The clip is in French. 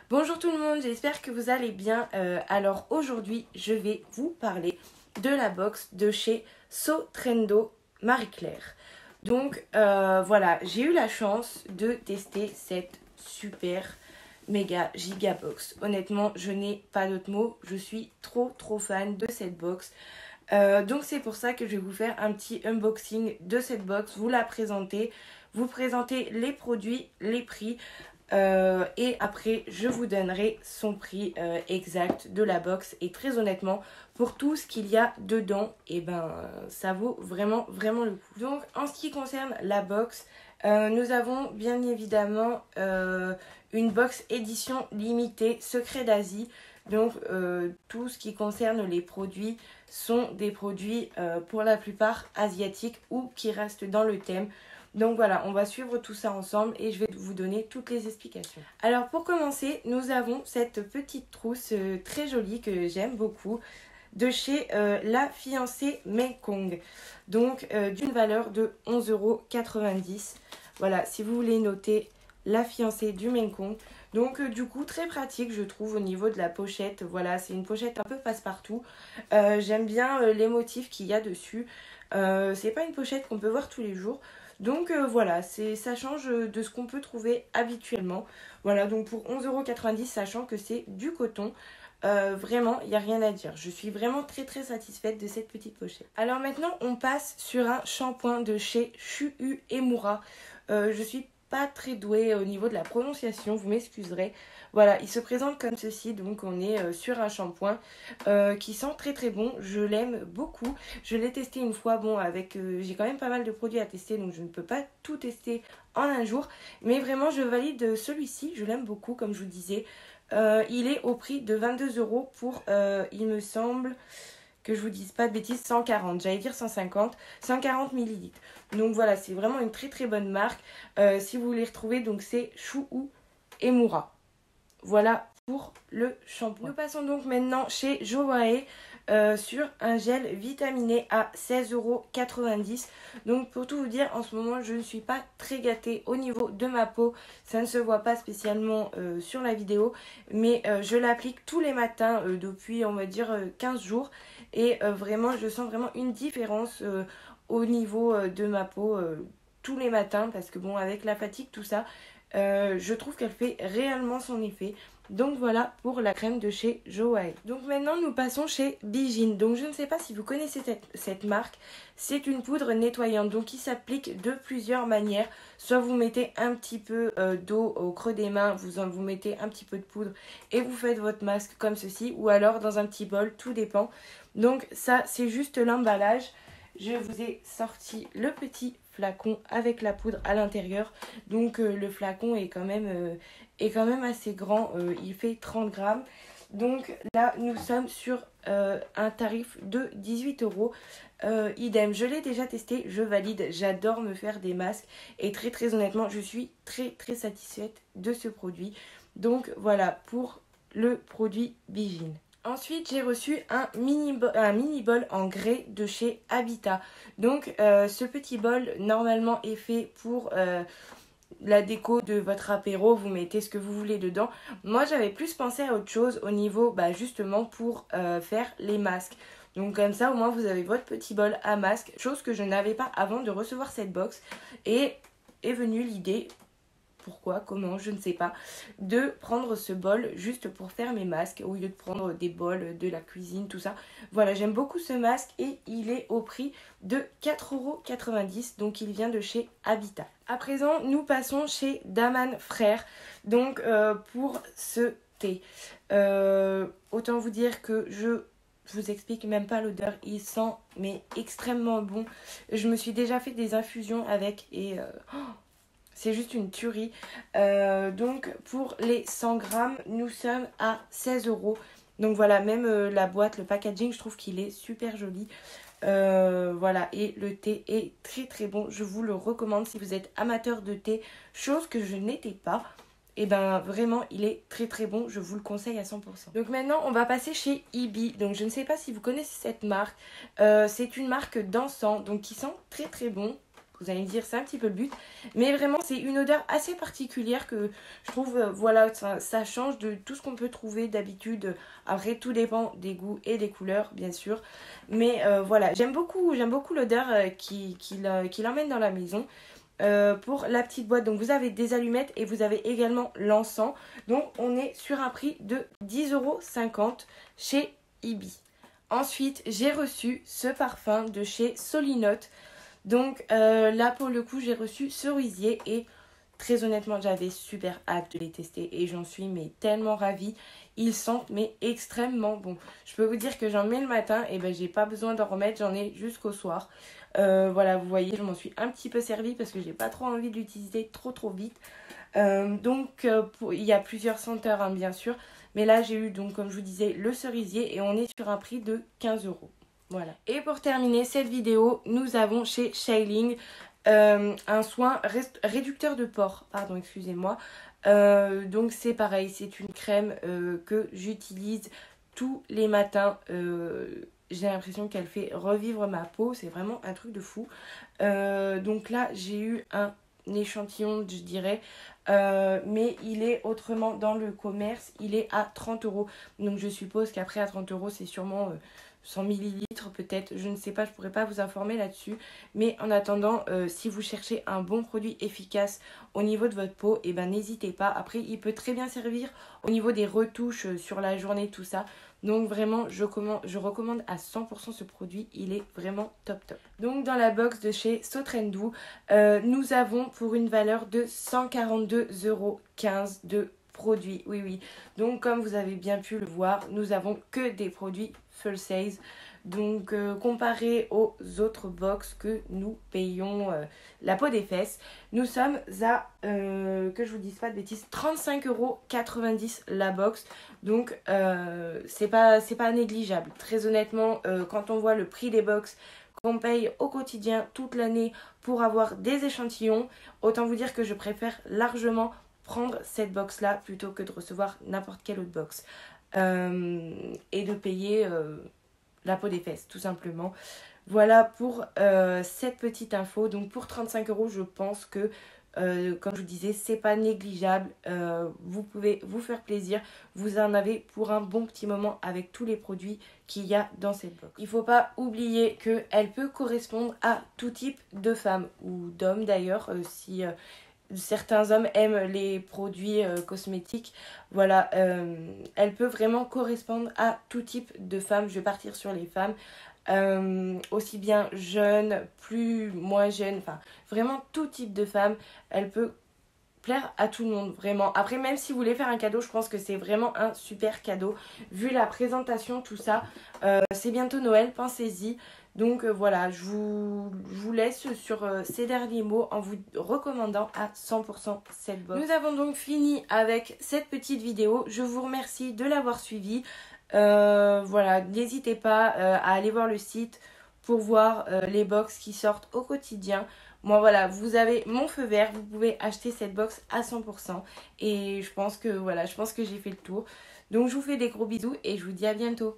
Bonjour tout le monde, j'espère que vous allez bien. Alors aujourd'hui, je vais vous parler de la box de chez Sotrendo Marie-Claire. Donc voilà, j'ai eu la chance de tester cette super méga giga box. Honnêtement, je n'ai pas d'autres mots, je suis trop fan de cette box. Donc c'est pour ça que je vais vous faire un petit unboxing de cette box, vous la présenter, vous présenter les produits, les prix. Et après je vous donnerai son prix exact de la box, et très honnêtement pour tout ce qu'il y a dedans, et ça vaut vraiment le coup. Donc en ce qui concerne la box, nous avons bien évidemment une box édition limitée secret d'Asie. Donc tout ce qui concerne les produits sont des produits pour la plupart asiatiques ou qui restent dans le thème. Donc voilà, on va suivre tout ça ensemble et je vais vous donner toutes les explications. Alors pour commencer, nous avons cette petite trousse très jolie que j'aime beaucoup de chez La Fiancée Mekong. Donc d'une valeur de 11,90 €. Voilà, si vous voulez noter La Fiancée du Mekong. Donc du coup très pratique je trouve au niveau de la pochette. Voilà, c'est une pochette un peu passe-partout. J'aime bien les motifs qu'il y a dessus. C'est pas une pochette qu'on peut voir tous les jours. Donc voilà, ça change de ce qu'on peut trouver habituellement. Voilà, donc pour 11,90 €, sachant que c'est du coton, vraiment, il n'y a rien à dire. Je suis vraiment très satisfaite de cette petite pochette. Alors maintenant, on passe sur un shampoing de chez Shu Uemura. Je suis pas très douée au niveau de la prononciation, vous m'excuserez. Voilà, il se présente comme ceci, donc on est sur un shampoing qui sent très bon, je l'aime beaucoup. Je l'ai testé une fois, bon avec j'ai quand même pas mal de produits à tester, donc je ne peux pas tout tester en un jour. Mais vraiment je valide celui-ci, je l'aime beaucoup comme je vous disais. Il est au prix de 22 € pour, il me semble, que je vous dise pas de bêtises, 140, j'allais dire 150, 140 ml. Donc voilà, c'est vraiment une très bonne marque. Si vous voulez retrouver, donc c'est Shu Uemura. Voilà pour le shampoing. Nous passons donc maintenant chez Jowae sur un gel vitaminé à 16,90 €. Donc pour tout vous dire, en ce moment je ne suis pas très gâtée au niveau de ma peau. Ça ne se voit pas spécialement sur la vidéo, mais je l'applique tous les matins depuis on va dire 15 jours. Et vraiment je sens vraiment une différence au niveau de ma peau tous les matins. Parce que bon, avec la fatigue tout ça, je trouve qu'elle fait réellement son effet. Donc voilà pour la crème de chez Jowae. Donc maintenant nous passons chez Bijin. Donc je ne sais pas si vous connaissez cette marque. C'est une poudre nettoyante donc qui s'applique de plusieurs manières. Soit vous mettez un petit peu d'eau au creux des mains, vous mettez un petit peu de poudre et vous faites votre masque comme ceci. Ou alors dans un petit bol, tout dépend. Donc ça c'est juste l'emballage. Je vous ai sorti le petit flacon avec la poudre à l'intérieur. Donc le flacon est quand même assez grand. Il fait 30 grammes. Donc là, nous sommes sur un tarif de 18 €. Idem, je l'ai déjà testé, je valide. J'adore me faire des masques. Et très honnêtement, je suis très satisfaite de ce produit. Donc voilà pour le produit Bijin. Ensuite, j'ai reçu un mini bol en grès de chez Habitat. Donc, ce petit bol, normalement, est fait pour la déco de votre apéro. Vous mettez ce que vous voulez dedans. Moi, j'avais plus pensé à autre chose au niveau, justement, pour faire les masques. Donc, comme ça, au moins, vous avez votre petit bol à masque. Chose que je n'avais pas avant de recevoir cette box. Et est venue l'idée... Pourquoi, comment, je ne sais pas, de prendre ce bol juste pour faire mes masques au lieu de prendre des bols de la cuisine, tout ça. Voilà, j'aime beaucoup ce masque et il est au prix de 4,90 €, donc il vient de chez Habitat. À présent, nous passons chez Daman Frères, donc pour ce thé. Autant vous dire que je vous explique même pas l'odeur, il sent mais extrêmement bon. Je me suis déjà fait des infusions avec et... c'est juste une tuerie. Donc pour les 100 grammes, nous sommes à 16 €. Donc voilà, même la boîte, le packaging, je trouve qu'il est super joli. Voilà, et le thé est très bon. Je vous le recommande si vous êtes amateur de thé, chose que je n'étais pas. Et vraiment, il est très bon. Je vous le conseille à 100%. Donc maintenant, on va passer chez Ibi. Donc je ne sais pas si vous connaissez cette marque. C'est une marque d'encens, donc qui sent très bon. Vous allez me dire, c'est un petit peu le but. Mais vraiment, c'est une odeur assez particulière que je trouve, voilà, ça change de tout ce qu'on peut trouver d'habitude. Après, tout dépend des goûts et des couleurs, bien sûr. Mais voilà, j'aime beaucoup l'odeur qu'il emmène dans la maison. Pour la petite boîte, donc vous avez des allumettes et vous avez également l'encens. Donc on est sur un prix de 10,50 € chez Ibi. Ensuite, j'ai reçu ce parfum de chez Solinote. Donc là, pour le coup, j'ai reçu cerisier et très honnêtement, j'avais super hâte de les tester et j'en suis mais tellement ravie. Ils sentent mais extrêmement bon. Je peux vous dire que j'en mets le matin et ben j'ai pas besoin d'en remettre, j'en ai jusqu'au soir. Voilà, vous voyez, je m'en suis un petit peu servie parce que j'ai pas trop envie de l'utiliser trop vite. Il y a plusieurs senteurs, hein, bien sûr. Mais là, j'ai eu, donc, comme je vous disais, le cerisier et on est sur un prix de 15 €. Voilà. Et pour terminer cette vidéo, nous avons chez Shailing un soin réducteur de pores. Pardon, excusez-moi. Donc, c'est pareil, c'est une crème que j'utilise tous les matins. J'ai l'impression qu'elle fait revivre ma peau. C'est vraiment un truc de fou. Donc là, j'ai eu un échantillon, je dirais. Mais il est autrement dans le commerce. Il est à 30 €. Donc je suppose qu'après à 30 €, c'est sûrement 100 millilitres peut-être. Je ne sais pas, je ne pourrais pas vous informer là-dessus. Mais en attendant, si vous cherchez un bon produit efficace au niveau de votre peau, et ben n'hésitez pas. Après, il peut très bien servir au niveau des retouches sur la journée, tout ça. Donc vraiment, je recommande à 100% ce produit. Il est vraiment top. Donc dans la box de chez Sotrendo, nous avons pour une valeur de 142,15 € de produits. Oui. Donc comme vous avez bien pu le voir, nous avons que des produits full size. Donc comparé aux autres box que nous payons la peau des fesses, nous sommes à, que je vous dise pas de bêtises, 35,90 € la box. Donc c'est pas négligeable. Très honnêtement, quand on voit le prix des box qu'on paye au quotidien toute l'année pour avoir des échantillons, autant vous dire que je préfère largement prendre cette box là plutôt que de recevoir n'importe quelle autre box et de payer la peau des fesses tout simplement. Voilà pour cette petite info. Donc pour 35 €, je pense que comme je vous disais, c'est pas négligeable. Vous pouvez vous faire plaisir. Vous en avez pour un bon petit moment avec tous les produits qu'il y a dans cette box. Il faut pas oublier qu'elle peut correspondre à tout type de femmes ou d'hommes d'ailleurs. Si certains hommes aiment les produits cosmétiques, voilà, elle peut vraiment correspondre à tout type de femmes. Je vais partir sur les femmes. Aussi bien jeunes, moins jeunes, enfin vraiment tout type de femme. Elle peut plaire à tout le monde, vraiment. Après, même si vous voulez faire un cadeau, je pense que c'est vraiment un super cadeau. Vu la présentation, tout ça, c'est bientôt Noël, pensez-y. Donc voilà, je vous laisse sur ces derniers mots en vous recommandant à 100% cette box. Nous avons donc fini avec cette petite vidéo. Je vous remercie de l'avoir suivie. Voilà, n'hésitez pas à aller voir le site pour voir les box qui sortent au quotidien. Moi voilà, vous avez mon feu vert, vous pouvez acheter cette box à 100% et je pense que voilà, j'ai fait le tour. Donc je vous fais des gros bisous et je vous dis à bientôt.